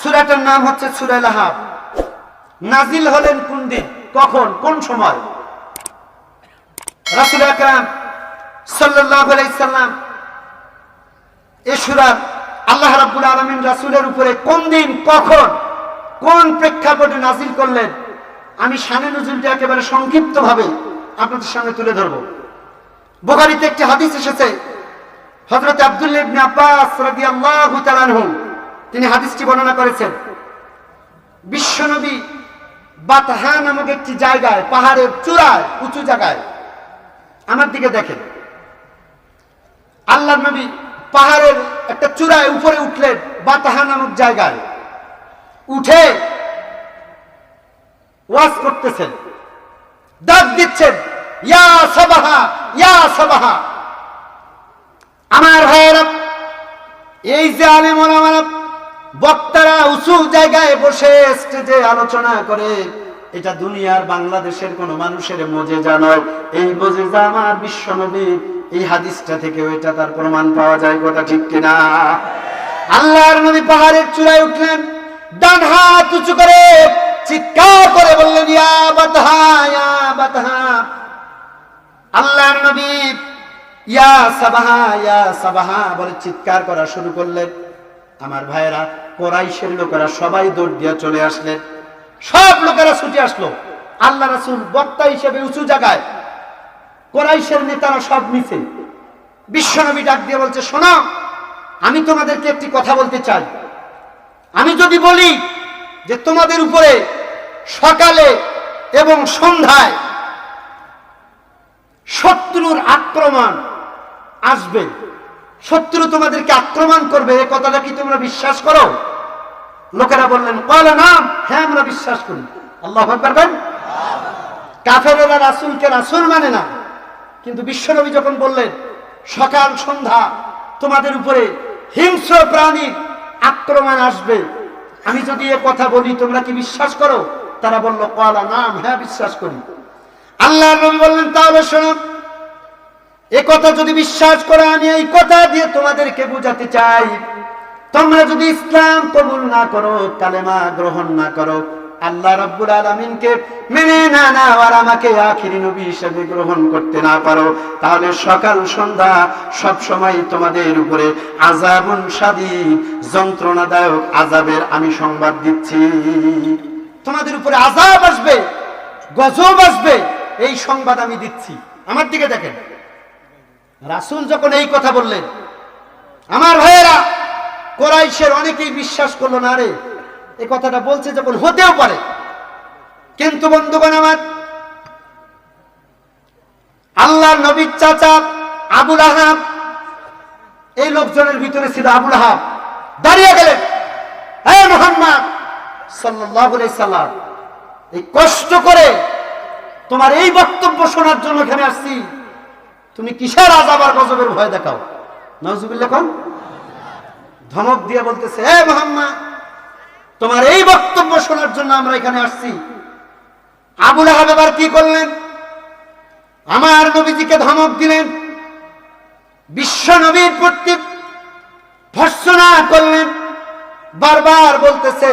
সূরাটার নাম হচ্ছে সূরা লাহাব। নাজিল হলেন কোন দিন, কখন, কোন সময়? রাসূল আকরাম সাল্লাল্লাহু আলাইহি সাল্লাম এই সূরা আল্লাহ রাব্বুল আলামিন রাসূলের উপরে কোন দিন, কখন, কোন প্রেক্ষাপটে নাজিল করলেন, আমি শানে নুজুলটা একেবারে সংক্ষিপ্তভাবে আপনাদের সামনে তুলে ধরব। বুখারীতে একটি হাদিস এসেছে, হযরত আব্দুল্লাহ ইবনে আব্বাস রাদিয়াল্লাহু তাআলা আনহু তিনি হাদিসটি বর্ণনা করেছেন। বিশ্বনবী বাতহা নামক একটি জায়গায়, পাহাড়ের চূড়ায়, উঁচু জায়গায়, আমার দিকে দেখেন, আল্লাহর নবী পাহাড়ের একটা চূড়ায় উপরে উঠলেন, বাতহা নামক জায়গায় উঠে ওয়াজ করতেছেন, ডাক দিচ্ছেন, ইয়া সাবাহা, ইয়া সাবাহা। আমার ভাইয়েরা, এই যে আলেম ওলামারা, বক্তারা উঁচু জায়গায় বসে স্টেজে আলোচনা করে, এটা দুনিয়ার বাংলাদেশের কোন মানুষের মুজিজা নয়। এই মুজিজা আমার বিশ্বনবী এই হাদিসটা থেকে ওইটা তার প্রমাণ পাওয়া যায়। কথা ঠিক কিনা? আল্লাহর নবী পাহাড়ের চূড়ায় উঠলেন, ডান হাত উঁচু করে চিৎকার করে বললেন, ইয়া বাতহা, ইয়া বাতহা। আল্লাহর নবী ইয়া সাবাহা, ইয়া সাবাহা বলে চিৎকার করা শুরু করলেন। আমার ভাইয়েরা, কুরাইশের লোকেরা সবাই দৌড় দিয়ে চলে আসলেন, সব লোকেরা ছুটে আসলো। আল্লাহ রাসূল বক্তা হিসেবে উঁচু জায়গায়, কুরাইশের নেতারা সব নিচে। বিশ্বনবী ডাক দিয়ে বলছে, শোনো, আমি তোমাদেরকে একটি কথা বলতে চাই। আমি যদি বলি যে তোমাদের উপরে সকালে এবং সন্ধ্যায় শত্রুর আক্রমণ আসবে, শত্রু তোমাদেরকে আক্রমণ করবে, এই কথাটা কি তোমরা বিশ্বাস করো? লোকেরা বললেন, ক্বালা নাম, হ্যাঁ আমরা বিশ্বাস করি। আল্লাহু আকবার বলেন। কাফেররা রাসূলকে রাসূল মানে না, কিন্তু বিশ্বনবী যখন বললেন সকাল সন্ধ্যা তোমাদের উপরে হিংস্র প্রাণীর আক্রমণ আসবে, আমি যদি এ কথা বলি তোমরা কি বিশ্বাস করো? তারা বলল, ক্বালা নাম, হ্যাঁ বিশ্বাস করি। আল্লাহর নবী বললেন, তাহলে শোনো, এ কথা যদি বিশ্বাস করো, আমি এই কথা দিয়ে তোমাদেরকে বোঝাতে চাই, তোমরা যদি ইসলাম কবুল না করো, কালেমা গ্রহণ না করো, আল্লাহ রাব্বুল আলামিনকে মেনে না নাও, আর আমাকে আখিরি নবী হিসেবে গ্রহণ করতে না পারো, তাহলে সকাল সন্ধ্যা সব সময় তোমাদের উপরে আযাবুন শাদীদ, যন্ত্রণাদায়ক আযাবের আমি সংবাদ দিচ্ছি। তোমাদের উপরে আযাব আসবে, গজব আসবে, এই সংবাদ আমি দিচ্ছি। আমার দিকে দেখেন, রাসূল যখন এই কথা বললেন, আমার ভাইয়েরা, কুরাইশের অনেকেই বিশ্বাস করলো না, রে এই কথাটা বলছে যখন হতেও পারে। কিন্তু বন্ধুগণ আমার, আল্লাহর নবীর চাচা আবু লাহাব, এই লোকজনের ভিতরে ছিল আবু লাহাব, দাঁড়িয়ে গেলেন, হে মুহাম্মদ সাল্লাল্লাহু আলাইহি সাল্লাম, এই কষ্ট করে তোমার এই বক্তব্য শোনার জন্য এখানে আসছি, তুমি কিসের আযাব আর গজবের ভয় দেখাও? নাউজুবিল্লাহ। কোন ধমক দিয়ে বলতেছে, হে মুহাম্মদ, তোমার এই বক্তব্য শোনার জন্য আমরা এখানে আসছি। আবু লাহাব এবার কি করলেন? আমার নবীজিকে ধমক দিলেন, বিশ্ব নবীর প্রতি ভর্ৎসনা করলেন, বারবার বলতেছে,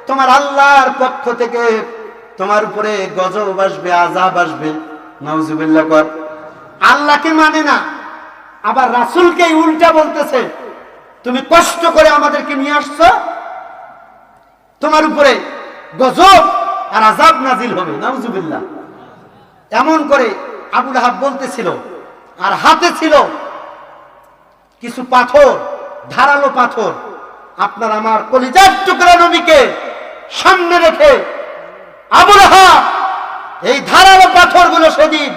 তোমার আল্লাহর পক্ষ থেকে তোমার উপরে গজব আসবে, আযাব আসবে। নাউজুবিল্লাহ। কর আল্লাহকে মানে না, আবার রাসূলকে উল্টা বলতেছে, তুমি কষ্ট করে আমাদেরকে নিয়ে আসছো, তোমার উপরে গজব আর আযাব নাজিল হবে। নাউজুবিল্লাহ। এমন করে আবু লাহাব বলতেছিল, আর হাতে ছিল কিছু পাথর, ধারালো পাথর। আপনার আমার কলিজার টুকরা নবীকে সামনে রেখে আবু লাহাব এই ধারালো পাথরগুলো সেদিন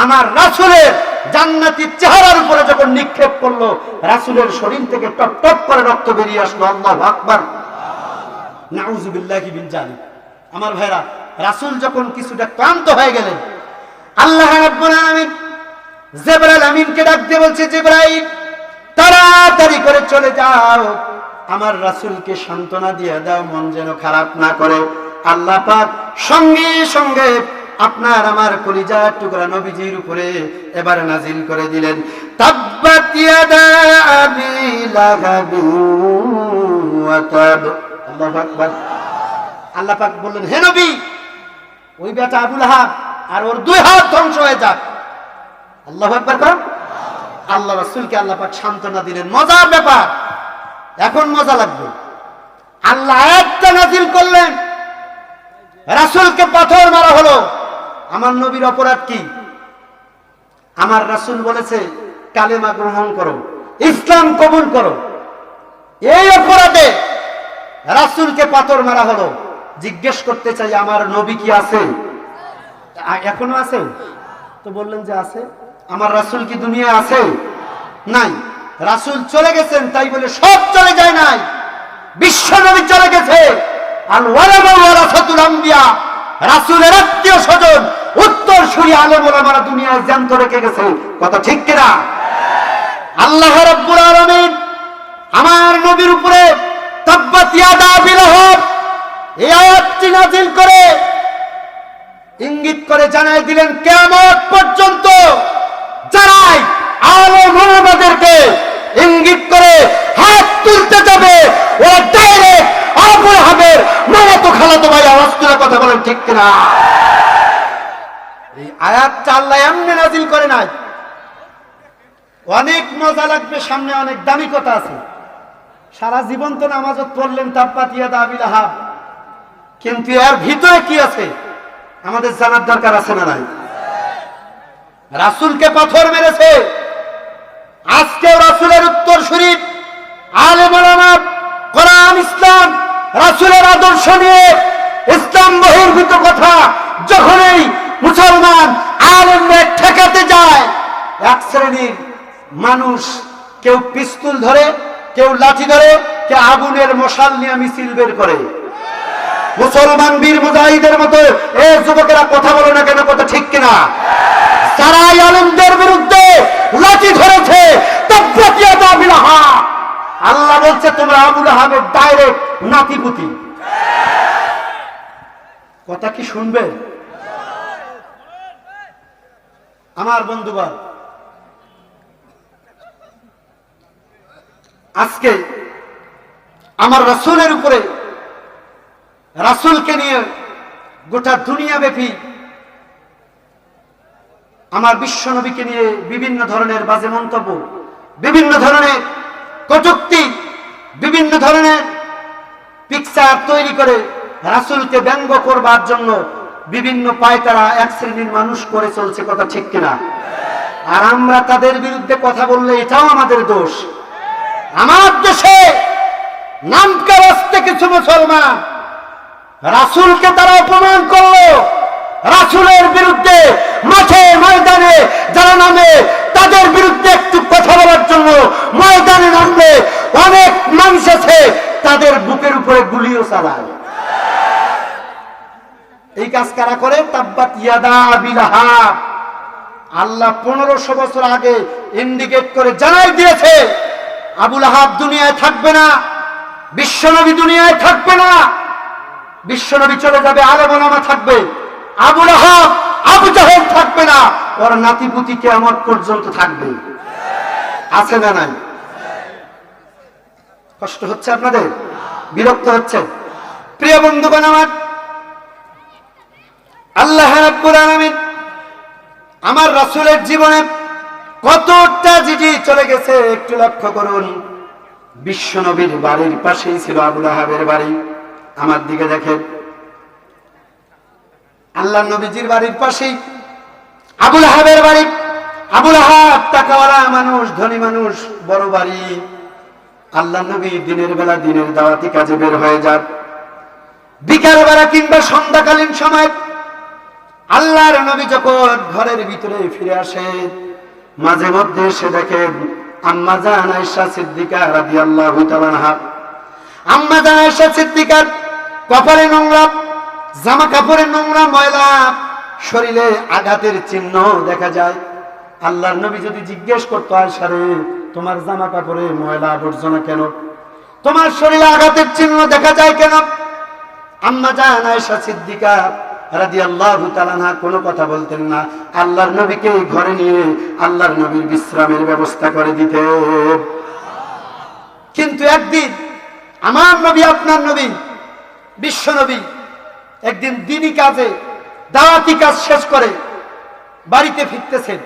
আমার রাসূলের জান্নাতি চেহারার উপরে যখন নিক্ষেপ করলো, রাসূলের শরীর থেকে টপ টপ করে রক্ত বেরিয়ে আসলো। আল্লাহু আকবার, নাউযুবিল্লাহি মিন যালিক। আমার ভাইরা, রাসূল যখন কিছুটা ক্লান্ত হয়ে গেলেন, আল্লাহ রাব্বুল আলামিন জিবরাইল আমিনকে ডাক দিয়ে বলছে, জিবরাইল তাড়াতাড়ি করে চলে যাও, আমার রাসূলকে সান্ত্বনা দিয়ে দাও, মন যেন খারাপ না করে। আল্লাহ পাক সঙ্গে সঙ্গে আপনার আমার কলিজার টুকরা নবীজির উপরে এবার নাজিল করে দিলেন, তাব্বাত ইয়াদা আবি লাহাব ওয়া তাব আল্লাহু আকবার। আল্লাহ পাক বললেন, হে নবী, ওই বেটা আবু লাহাব আর ওর 2 হাত ধ্বংস হয়ে যাক। আল্লাহু আকবার কর। আল্লাহ রাসূলকে আল্লাহ পাক সান্ত্বনা দিলেন। মজার ব্যাপার, এখন মজা লাগবে। আল্লাহ আয়াতটা নাযিল করলেন, রাসূলকে পাথর মারা হলো। আমার নবীর অপরাধ কি? আমার রাসূল বলেছে কালেমা গ্রহণ করো, ইসলাম কবুল করো। এই অপরাধে রাসূলকে পাথর মারা হলো। জিজ্ঞেস করতে চাই, আমার নবী কি আছে? এখনো আছে? তো বললেন যে আছে। আমার রাসূল কি দুনিয়ায় আছে? নাই। রাসূল চলে গেছেন, তাই বলে সব চলে যায় নাই। বিশ্ব নবী চলে গেছে। আল ওয়ালামা ওয়ারাসাতুল আম্বিয়া, রাসূলের আত্মীয় স্বজন উত্তরসূরি আলেম ওলামারা দুনিয়ায় জ্যান্ত রেখে গেছে। কথা ঠিক কিনা? আল্লাহ রাব্বুল আলামিন আমার নবীর উপরে তাব্বাত ইয়াদা আবি লাহাব এই আয়াতটি নাযিল করে ইঙ্গিত করে জানাই দিলেন, কিয়ামত পর্যন্ত যারাই আলেম ওলামাদেরকে ইঙ্গিত করে হাত তুলতে যাবে, ওরা ডাইরেক্ট আবু লাহাবের মামাতো খালাতো ভাই। আওয়াজ তুলে কথা বলেন ঠিক কিনা? এই আয়াতটা আল্লাহ এমনি নাযিল করে নাই। অনেক মজা লাগবে, সামনে অনেক দামি কথা আছে। সারা জীবন তো নামাজত পড়লেন তাব্বাত ইয়াদা আবি লাহাব, কিন্তু এর ভিতরে কি আছে আমাদের জানার দরকার আছে না নাই? রাসূলকে পাথর মেরেছে, আজকে রাসূলের উত্তরসূরি আলেম ওলামা কোরআন ইসলাম রাসূলের আদর্শ নিয়ে ইসলাম বহির্ভূত কথা যখনই মুসলমান আলেমরা ঠেকাতে যায়, এক শ্রেণীর মানুষ কেউ পিস্তল ধরে, কেউ লাঠি ধরে, কেউ আগুনের মশাল নিয়ে মিছিল বের করে। মুসলমান বীর মুজাহিদের মতো এ যুবকেরা কথা বলে না কেন? কথা ঠিক কিনা? যারা আলেমদের বিরুদ্ধে লাঠি ধরেছে, তাব্বাত ইয়াদা আবি লাহাব, আল্লাহ বলছে তোমরা আবু লাহাবের ডাইরেক্ট নাতিপুতি। কথা কি শুনবে আমার বন্ধুগণ? আজকে আমার রাসূলের উপরে, রাসূলকে নিয়ে গোটা দুনিয়া ব্যাপী আমার বিশ্ব নবীকে নিয়ে বিভিন্ন ধরনের বাজে মন্তব্য, বিভিন্ন ধরনের কটূক্তি, বিভিন্ন ধরনের পিকচার তৈরি করে রাসূলকে ব্যঙ্গ করবার জন্য বিভিন্ন পায়তারা এক শ্রেণীর মানুষ করে চলছে। কথা ঠিক কিনা? আর আমরা তাদের বিরুদ্ধে কথা বললে এটাও আমাদের দোষ। আমার দেশে নামকা রাস্তে কিছু মুসলমান রাসূলকে তারা অপমান করলো, রাসূলের বিরুদ্ধে মাঠে ময়দানে যারা নামে তাদের বিরুদ্ধে একটু কথা বলার জন্য ময়দানে নামলে অনেক মানুষ আছে তাদের বুকের উপরে গুলিও চালায়। এই কাজ কারা করে? তাব্বাত ইয়াদা আবি লাহাব। আল্লাহ 1500 বছর আগে ইন্ডিকেট করে জানাই দিয়েছে আবু লাহাব দুনিয়ায় থাকবে না, বিশ্বনবী দুনিয়ায় থাকবে না। বিশ্বনবী চলে যাবে, আলেম ওলামা থাকবে, আবু লাহাব আবু জাহেল থাকবে না। ওর নাতিপুতি কিয়ামত পর্যন্ত থাকবে। আছে না নাই? কষ্ট হচ্ছে আপনাদের? বিরক্ত হচ্ছে? প্রিয় বন্ধুগণ আমার, আল্লাহ রাব্বুল আলামিন আমার রাসূলের জীবনে কত ট্র্যাজেডি চলে গেছে একটু লক্ষ্য করুন। বিশ্বনবীর বাড়ির পাশেই ছিল আবু লাহাবের বাড়ি। আমার দিকে দেখেন, আল্লাহ নবীজির বাড়ির পাশেই আবু লাহাবের বাড়ি। আবু লাহাব টাকাওয়ালা মানুষ, ধনী মানুষ, বড় বাড়ি। আল্লাহ নবী দিনের বেলা দিনের দাওয়াতি কাজে বের হয়ে যান, বিকাল বেলা কিংবা সন্ধ্যাকালীন সময় আল্লাহর নবী যখন ঘরের ভিতরে ফিরে আসে, মাঝে মধ্যে এসে দেখেন আম্মা জান আয়েশা সিদ্দিকা রাদিয়াল্লাহু তাআলা আনহা, আম্মা জান আয়েশা সিদ্দিকার কপালে নোংরা, জামা কাপড়ে নোংরা, ময়লা, শরীরে আঘাতের চিহ্ন দেখা যায়। আল্লাহর নবী যদি জিজ্ঞেস করতো, আয়েশা রে তোমার জামা কাপড়ে ময়লা আবর্জনা কেন, তোমার শরীরে আঘাতের চিহ্ন দেখা যায় কেন? আম্মা জান আয়েশা সিদ্দিকা রাদিয়াল্লাহু তাআলা আনহা কোনো কথা বলতেন না। আল্লাহর নবীকে ঘরে নিয়ে আল্লাহর নবীর বিশ্রামের ব্যবস্থা করে দিতেন। কিন্তু একদিন আমার নবী, আপনার নবী, বিশ্ব নবী একদিন দিনী কাজে, দাওয়াতি কাজ শেষ করে বাড়িতে ফিরতেছেন।